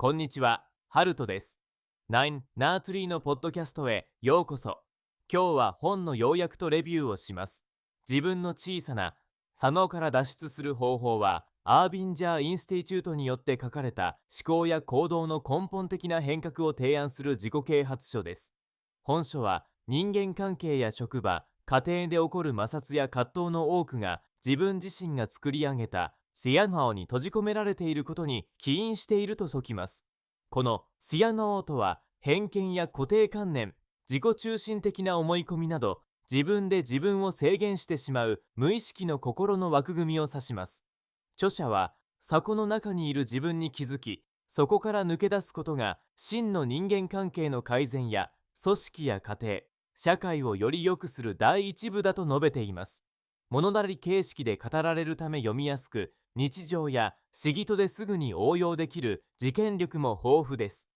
こんにちは、ハルトです。ナインナートリーのポッドキャストへようこそ。今日は本の要約とレビューをします。自分の小さな左脳から脱出する方法は、アービンジャー・インスティチュートによって書かれた思考や行動の根本的な変革を提案する自己啓発書です。本書は人間関係や職場、家庭で起こる摩擦や葛藤の多くが自分自身が作り上げたシアノーに閉じ込められていることに起因していると説きます。このシアノーとは偏見や固定観念、自己中心的な思い込みなど自分で自分を制限してしまう無意識の心の枠組みを指します。著者は鎖骨の中にいる自分に気づき、そこから抜け出すことが真の人間関係の改善や組織や家庭、社会をより良くする第一部だと述べています。物語形式で語られるため読みやすく、日常や仕事ですぐに応用できる事件力も豊富です。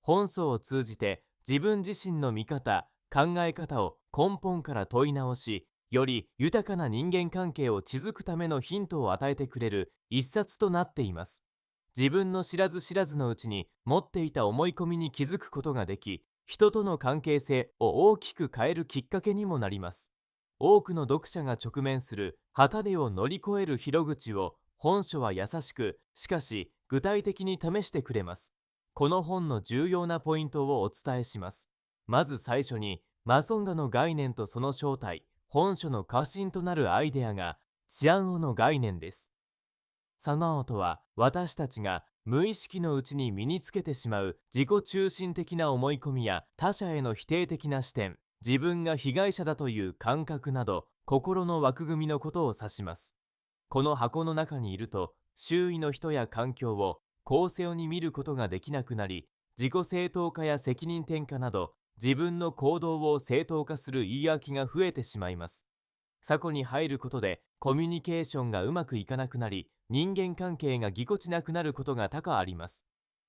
本書を通じて自分自身の見方、考え方を根本から問い直し、より豊かな人間関係を築くためのヒントを与えてくれる一冊となっています。自分の知らず知らずのうちに持っていた思い込みに気づくことができ、人との関係性を大きく変えるきっかけにもなります。多くの読者が直面する旗手を乗り越える広口を本書は優しく、しかし具体的に試してくれます。この本の重要なポイントをお伝えします。まず最初に、マソンガの概念とその正体、本書の核心となるアイデアが、チアンオの概念です。サナオとは、私たちが無意識のうちに身につけてしまう自己中心的な思い込みや他者への否定的な視点、自分が被害者だという感覚など、心の枠組みのことを指します。この箱の中にいると、周囲の人や環境を公正に見ることができなくなり、自己正当化や責任転嫁など、自分の行動を正当化する言い訳が増えてしまいます。鎖庫に入ることでコミュニケーションがうまくいかなくなり、人間関係がぎこちなくなることが多々あります。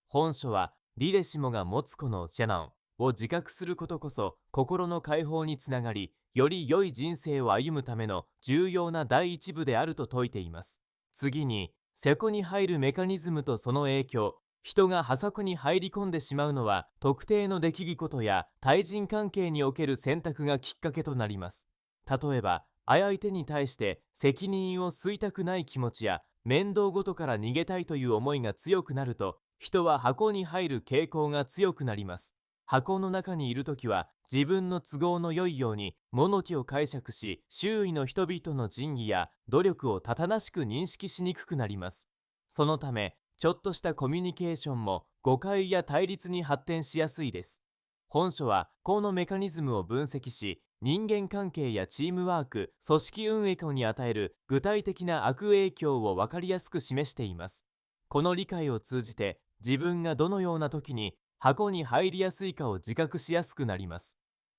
本書は誰しもが持つこのシャナンを自覚することこそ心の解放につながり、より良い人生を歩むための重要な第一部であると説いています。次に、セコに入るメカニズムとその影響。人が破則に入り込んでしまうのは、特定の出来事や対人関係における選択がきっかけとなります。例えば、相手に対して責任を負いたくない気持ちや面倒ごとから逃げたいという思いが強くなると、人は箱に入る傾向が強くなります。箱の中にいるときは自分の都合の良いように物事を解釈し、周囲の人々の仁義や努力を正しく認識しにくくなります。そのため、ちょっとしたコミュニケーションも誤解や対立に発展しやすいです。本書はこのメカニズムを分析し、人間関係やチームワーク、組織運営に与える具体的な悪影響を分かりやすく示しています。この理解を通じて、自分がどのような時に箱に入りやすいかを自覚しやすくなります。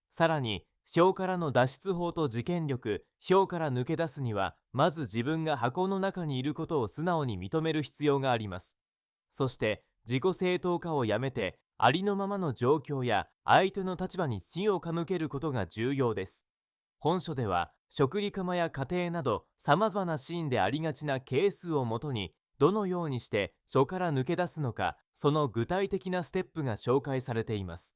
さらに、表からの脱出法と事件力、表から抜け出すには、まず自分が箱の中にいることを素直に認める必要があります。そして、自己正当化をやめて、ありのままの状況や相手の立場に心を傾けることが重要です。本書では、食リカや家庭など様々なシーンでありがちなケースをもとに、どのようにして書から抜け出すのか、その具体的なステップが紹介されています。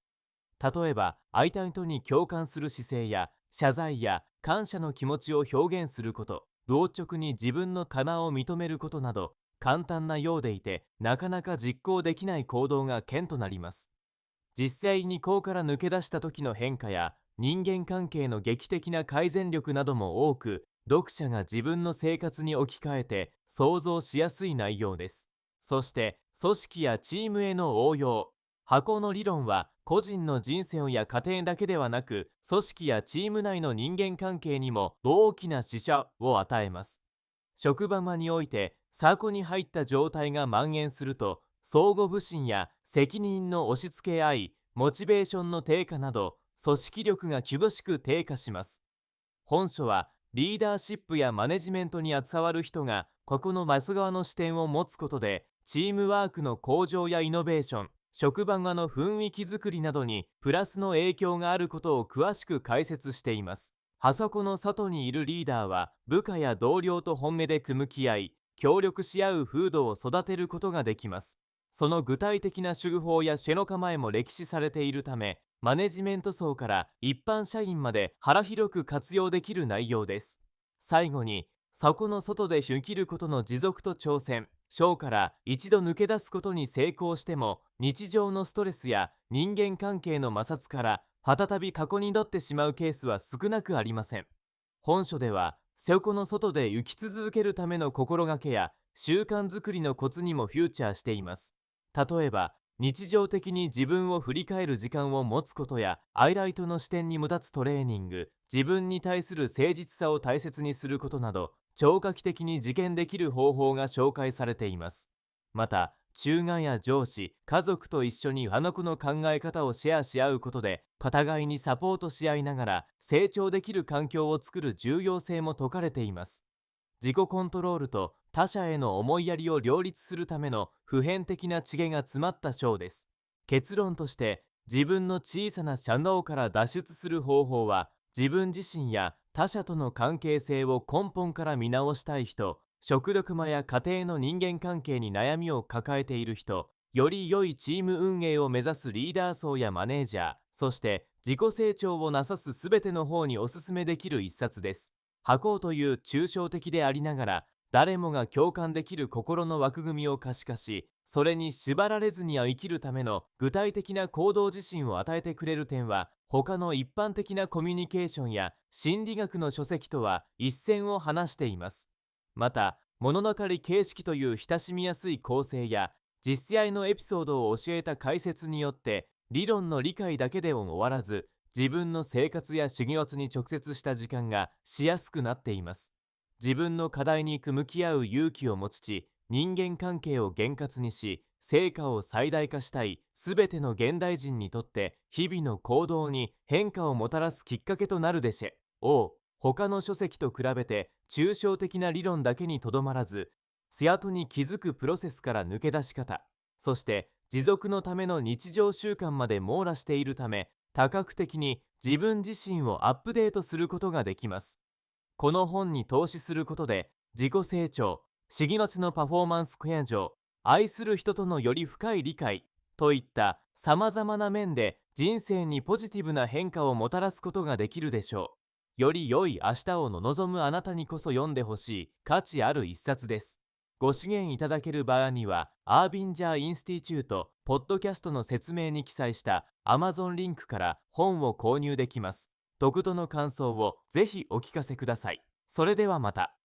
例えば、相手に共感する姿勢や謝罪や感謝の気持ちを表現すること、同直に自分の棚を認めることなど、簡単なようでいてなかなか実行できない行動が顕となります。実際にこうから抜け出した時の変化や人間関係の劇的な改善力なども多く、読者が自分の生活に置き換えて想像しやすい内容です。そして、組織やチームへの応用。箱の理論は個人の人生や家庭だけではなく、組織やチーム内の人間関係にも大きな支障を与えます。職場間においてサ庫に入った状態が蔓延すると、相互不信や責任の押し付け合い、モチベーションの低下など組織力が厳しく低下します。本書はリーダーシップやマネジメントに携わる人がここのマス側の視点を持つことで、チームワークの向上やイノベーション、職場側の雰囲気づくりなどにプラスの影響があることを詳しく解説しています。あそこの外にいるリーダーは部下や同僚と本音で向き合い、協力し合う風土を育てることができます。その具体的な手法や背の構えも歴史されているため、マネジメント層から一般社員まで幅広く活用できる内容です。最後に、箱の外で生きることの持続と挑戦、章から一度抜け出すことに成功しても、日常のストレスや人間関係の摩擦から再び過去に戻ってしまうケースは少なくありません。本書では、箱の外で生き続けるための心がけや習慣づくりのコツにもフューチャーしています。例えば、日常的に自分を振り返る時間を持つことや、アイライトの視点に立つトレーニング、自分に対する誠実さを大切にすることなど、超過期的に実践できる方法が紹介されています。また、中間や上司、家族と一緒にあの子の考え方をシェアし合うことで、互いにサポートし合いながら成長できる環境を作る重要性も説かれています。自己コントロールと他者への思いやりを両立するための普遍的な知恵が詰まった章です。結論として、自分の小さな遮脳から脱出する方法は、自分自身や他者との関係性を根本から見直したい人、職力間や家庭の人間関係に悩みを抱えている人、より良いチーム運営を目指すリーダー層やマネージャー、そして自己成長をなさすすべての方におすすめできる一冊です。箱という抽象的でありながら、誰もが共感できる心の枠組みを可視化し、それに縛られずには生きるための具体的な行動自身を与えてくれる点は、他の一般的なコミュニケーションや心理学の書籍とは一線を離しています。また、物語形式という親しみやすい構成や、実際のエピソードを教えた解説によって、理論の理解だけでも終わらず、自分の生活や修行に直接した時間がしやすくなっています。自分の課題に向き合う勇気を持ちし、人間関係を厳格にし、成果を最大化したいすべての現代人にとって、日々の行動に変化をもたらすきっかけとなるでしょう。他の書籍と比べて抽象的な理論だけにとどまらず、ツヤとに気づくプロセスから抜け出し方、そして持続のための日常習慣まで網羅しているため、多角的に自分自身をアップデートすることができます。この本に投資することで、自己成長、思議のちのパフォーマンス向上、愛する人とのより深い理解といった様々な面で人生にポジティブな変化をもたらすことができるでしょう。より良い明日を望むあなたにこそ読んでほしい価値ある一冊です。ご支援いただける場合には、アービンジャー・インスティチュート、ポッドキャストの説明に記載した Amazon リンクから本を購入できます。読後の感想をぜひお聞かせください。それではまた。